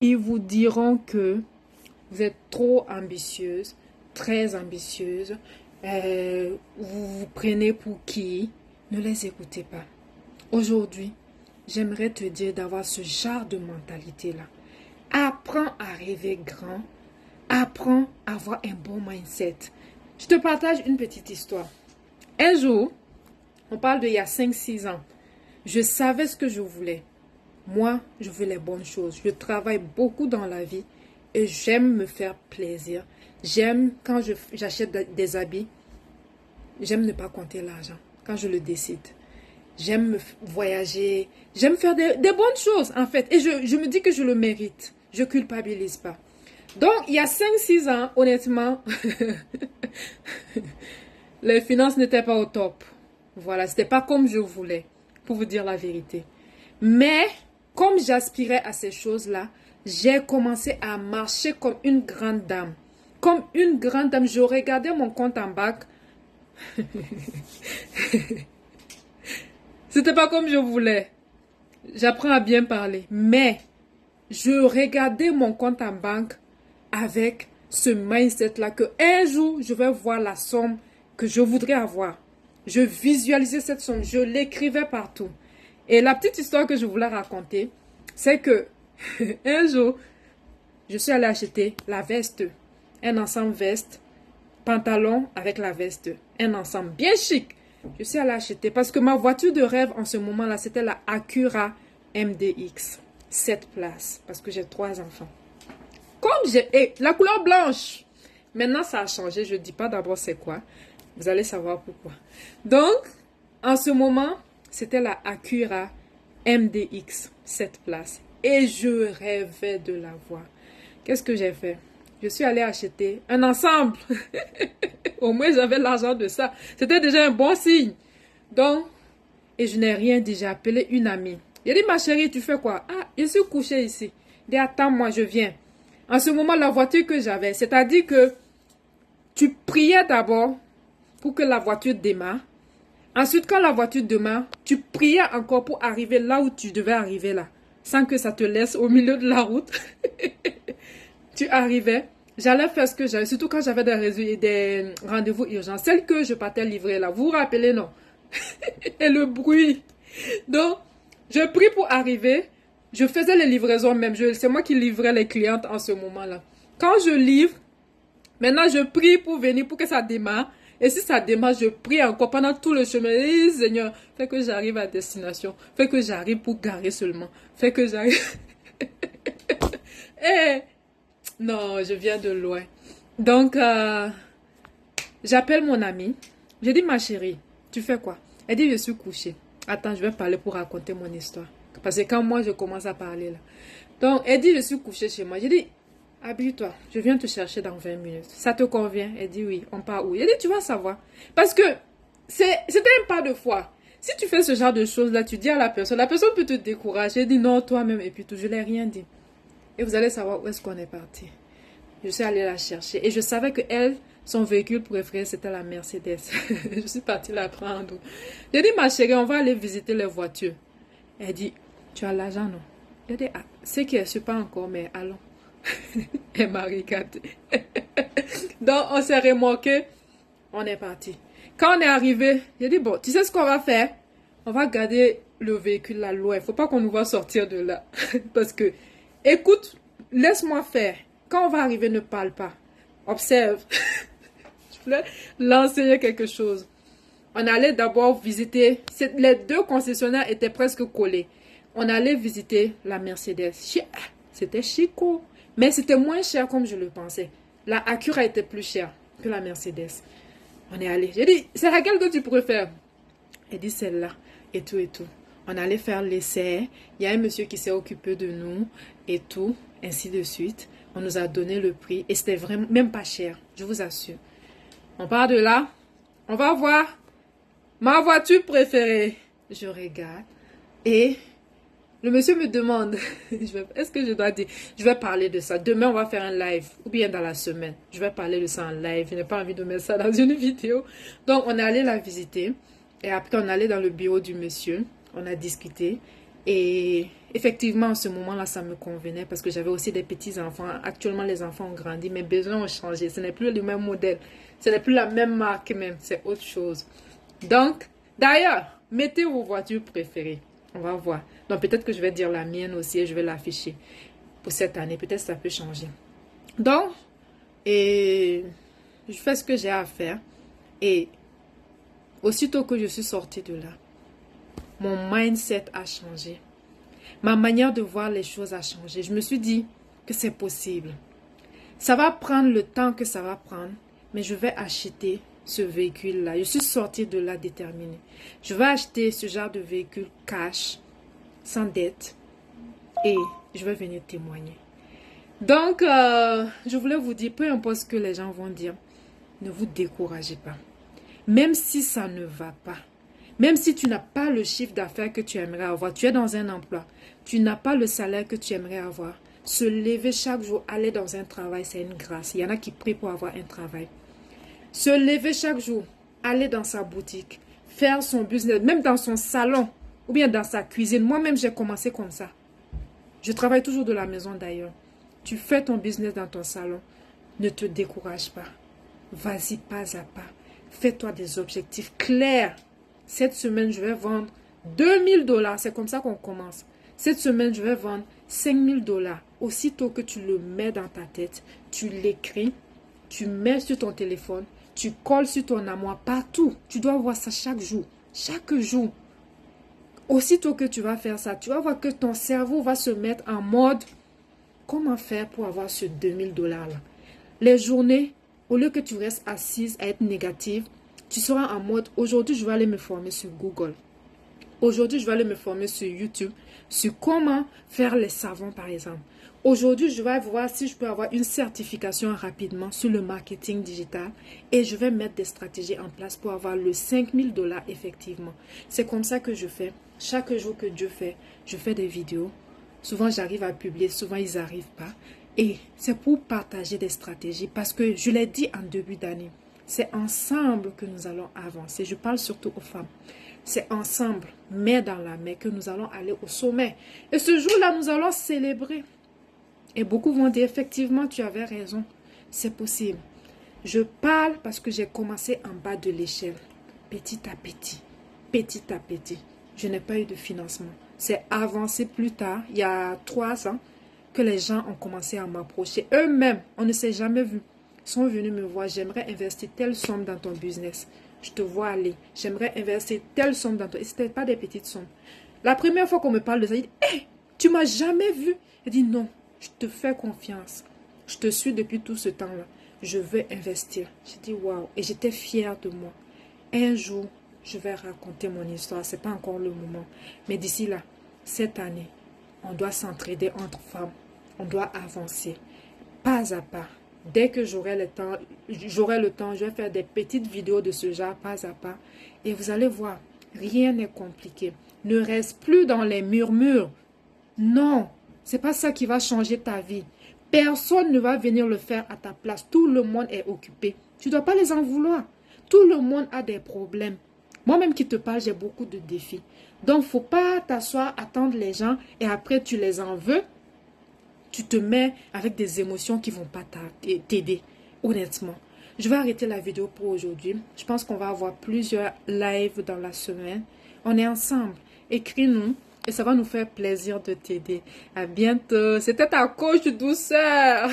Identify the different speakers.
Speaker 1: Ils vous diront que vous êtes trop ambitieuse, très ambitieuse, vous vous prenez pour qui? Ne les écoutez pas. Aujourd'hui, j'aimerais te dire d'avoir ce genre de mentalité-là. Apprends à rêver grand, apprends à avoir un bon mindset. Je te partage une petite histoire. Un jour, on parle d'il y a 5-6 ans, je savais ce que je voulais. Moi, je veux les bonnes choses. Je travaille beaucoup dans la vie et j'aime me faire plaisir. J'aime quand j'achète des habits, j'aime ne pas compter l'argent quand je le décide. J'aime voyager, j'aime faire des bonnes choses en fait. Et je me dis que je le mérite. Je ne culpabilise pas. Donc, il y a 5-6 ans, honnêtement, les finances n'étaient pas au top. Voilà, c'était pas comme je voulais, pour vous dire la vérité. Mais, comme j'aspirais à ces choses-là, j'ai commencé à marcher comme une grande dame. Comme une grande dame, je regardais mon compte en banque. C'était pas comme je voulais. J'apprends à bien parler. Mais, je regardais mon compte en banque avec ce mindset-là que un jour, je vais voir la somme que je voudrais avoir. Je visualisais cette somme, je l'écrivais partout. Et la petite histoire que je voulais raconter, c'est que un jour, je suis allée acheter la veste, un ensemble veste, pantalon avec la veste, un ensemble bien chic. Je suis allée acheter parce que ma voiture de rêve en ce moment-là, c'était la Acura MDX, 7 places, parce que j'ai 3 enfants. Comme j'ai la couleur blanche. Maintenant, ça a changé. Je ne dis pas d'abord c'est quoi. Vous allez savoir pourquoi. Donc, en ce moment, c'était la Acura MDX 7 places. Et je rêvais de la voir. Qu'est-ce que j'ai fait? Je suis allée acheter un ensemble. Au moins, j'avais l'argent de ça. C'était déjà un bon signe. Donc, et je n'ai rien dit. J'ai appelé une amie. J'ai dit, ma chérie, tu fais quoi? Ah, je suis couchée ici. Elle dit, attends-moi, je viens. En ce moment, la voiture que j'avais, c'est-à-dire que tu priais d'abord pour que la voiture démarre. Ensuite, quand la voiture démarre, tu priais encore pour arriver là où tu devais arriver là, sans que ça te laisse au milieu de la route. Tu arrivais, j'allais faire ce que j'avais, surtout quand j'avais des rendez-vous urgents. Celle que je partais livrer là, vous vous rappelez, non? Et le bruit. Donc, je prie pour arriver. Je faisais les livraisons même. C'est moi qui livrais les clientes en ce moment-là. Quand je livre, maintenant je prie pour venir, pour que ça démarre. Et si ça démarre, je prie encore pendant tout le chemin. Et Seigneur, fais que j'arrive à destination. Fais que j'arrive pour garer seulement. Fais que j'arrive. Eh, non, je viens de loin. Donc, j'appelle mon amie. Je dis, ma chérie, tu fais quoi? Elle dit, je suis couchée. Attends, je vais parler pour raconter mon histoire. Parce que quand moi, je commence à parler là. Donc, elle dit, je suis couchée chez moi. Je dis, habille-toi, je viens te chercher dans 20 minutes. Ça te convient? Elle dit, oui, on part où? Elle dit, tu vas savoir. Parce que c'était un pas de foi. Si tu fais ce genre de choses là, tu dis à la personne peut te décourager. Elle dit, non, toi-même, et puis tout, je n'ai rien dit. Et vous allez savoir où est-ce qu'on est parti. Je suis allée la chercher. Et je savais que elle, son véhicule préféré, c'était la Mercedes. Je suis partie la prendre. J'ai dit, ma chérie, on va aller visiter les voitures. Elle dit, tu as l'argent, non? J'ai dit, ah, c'est qui est pas encore, mais allons. Elle m'a regardé. Donc, on s'est remorqué. On est parti. Quand on est arrivé, j'ai dit, bon, tu sais ce qu'on va faire? On va garder le véhicule là loin. Il ne faut pas qu'on nous voit sortir de là. Parce que, écoute, laisse-moi faire. Quand on va arriver, ne parle pas. Observe. Je voulais l'enseigner quelque chose. On allait d'abord visiter. Les 2 concessionnaires étaient presque collés. On allait visiter la Mercedes. C'était chico. Mais c'était moins cher comme je le pensais. La Acura était plus chère que la Mercedes. On est allé. J'ai dit, c'est laquelle que tu préfères? Elle dit, celle-là. Et tout et tout. On allait faire l'essai. Il y a un monsieur qui s'est occupé de nous. Et tout. Ainsi de suite. On nous a donné le prix. Et c'était vraiment même pas cher. Je vous assure. On part de là. On va voir ma voiture préférée. Je regarde. Et le monsieur me demande, est-ce que je dois dire, je vais parler de ça. Demain, on va faire un live, ou bien dans la semaine. Je vais parler de ça en live. Je n'ai pas envie de mettre ça dans une vidéo. Donc, on est allé la visiter. Et après, on est allé dans le bureau du monsieur. On a discuté. Et effectivement, en ce moment-là, ça me convenait parce que j'avais aussi des petits-enfants. Actuellement, les enfants ont grandi, mes besoins ont changé. Ce n'est plus le même modèle. Ce n'est plus la même marque même. C'est autre chose. Donc, d'ailleurs, mettez vos voitures préférées. On va voir. Donc, peut-être que je vais dire la mienne aussi et je vais l'afficher pour cette année. Peut-être que ça peut changer. Donc, et je fais ce que j'ai à faire. Et aussitôt que je suis sortie de là, mon mindset a changé. Ma manière de voir les choses a changé. Je me suis dit que c'est possible. Ça va prendre le temps que ça va prendre, mais je vais acheter ce véhicule-là. Je suis sortie de là déterminée. Je vais acheter ce genre de véhicule cash, sans dette, et je vais venir témoigner. Donc, je voulais vous dire, peu importe ce que les gens vont dire, ne vous découragez pas. Même si ça ne va pas, même si tu n'as pas le chiffre d'affaires que tu aimerais avoir, tu es dans un emploi, tu n'as pas le salaire que tu aimerais avoir, se lever chaque jour, aller dans un travail, c'est une grâce. Il y en a qui prient pour avoir un travail. Se lever chaque jour, aller dans sa boutique, faire son business, même dans son salon ou bien dans sa cuisine. Moi-même, j'ai commencé comme ça. Je travaille toujours de la maison d'ailleurs. Tu fais ton business dans ton salon. Ne te décourage pas. Vas-y pas à pas. Fais-toi des objectifs clairs. Cette semaine, je vais vendre 2 000 $. C'est comme ça qu'on commence. Cette semaine, je vais vendre 5 000 $. Aussitôt que tu le mets dans ta tête, tu l'écris, tu mets sur ton téléphone, tu colles sur ton armoire partout. Tu dois voir ça chaque jour. Chaque jour. Aussitôt que tu vas faire ça, tu vas voir que ton cerveau va se mettre en mode comment faire pour avoir ce 2 000 $ là. Les journées, au lieu que tu restes assise à être négative, tu seras en mode aujourd'hui je vais aller me former sur Google. Aujourd'hui je vais aller me former sur YouTube sur comment faire les savons par exemple. Aujourd'hui je vais voir si je peux avoir une certification rapidement sur le marketing digital et je vais mettre des stratégies en place pour avoir le 5 000 $ effectivement. C'est comme ça que je fais. Chaque jour que Dieu fait, je fais des vidéos. Souvent j'arrive à publier, souvent ils n'arrivent pas. Et c'est pour partager des stratégies parce que je l'ai dit en début d'année. C'est ensemble que nous allons avancer. Je parle surtout aux femmes. C'est ensemble, main dans la main, que nous allons aller au sommet. Et ce jour-là, nous allons célébrer. Et beaucoup vont dire, effectivement, tu avais raison. C'est possible. Je parle parce que j'ai commencé en bas de l'échelle. Petit à petit. Petit à petit. Je n'ai pas eu de financement. C'est avancé plus tard, il y a 3 ans, que les gens ont commencé à m'approcher. Eux-mêmes, on ne s'est jamais vu. Ils sont venus me voir. J'aimerais investir telle somme dans ton business. Je te vois aller. J'aimerais investir telle somme dans ton... Et ce n'était pas des petites sommes. La première fois qu'on me parle de ça, il dit, hey, tu m'as jamais vu. Il dit, non, je te fais confiance. Je te suis depuis tout ce temps-là. Je veux investir. J'ai dit, waouh. Et j'étais fière de moi. Un jour, je vais raconter mon histoire. Ce n'est pas encore le moment. Mais d'ici là, cette année, on doit s'entraider entre femmes. On doit avancer. Pas à pas. Dès que j'aurai le temps, je vais faire des petites vidéos de ce genre, pas à pas. Et vous allez voir, rien n'est compliqué. Ne reste plus dans les murmures. Non, c'est pas ça qui va changer ta vie. Personne ne va venir le faire à ta place. Tout le monde est occupé. Tu ne dois pas les en vouloir. Tout le monde a des problèmes. Moi-même qui te parle, j'ai beaucoup de défis. Donc, il ne faut pas t'asseoir, attendre les gens et après tu les en veux. Tu te mets avec des émotions qui ne vont pas t'aider, honnêtement. Je vais arrêter la vidéo pour aujourd'hui. Je pense qu'on va avoir plusieurs lives dans la semaine. On est ensemble. Écris-nous et ça va nous faire plaisir de t'aider. À bientôt. C'était ta coach douceur.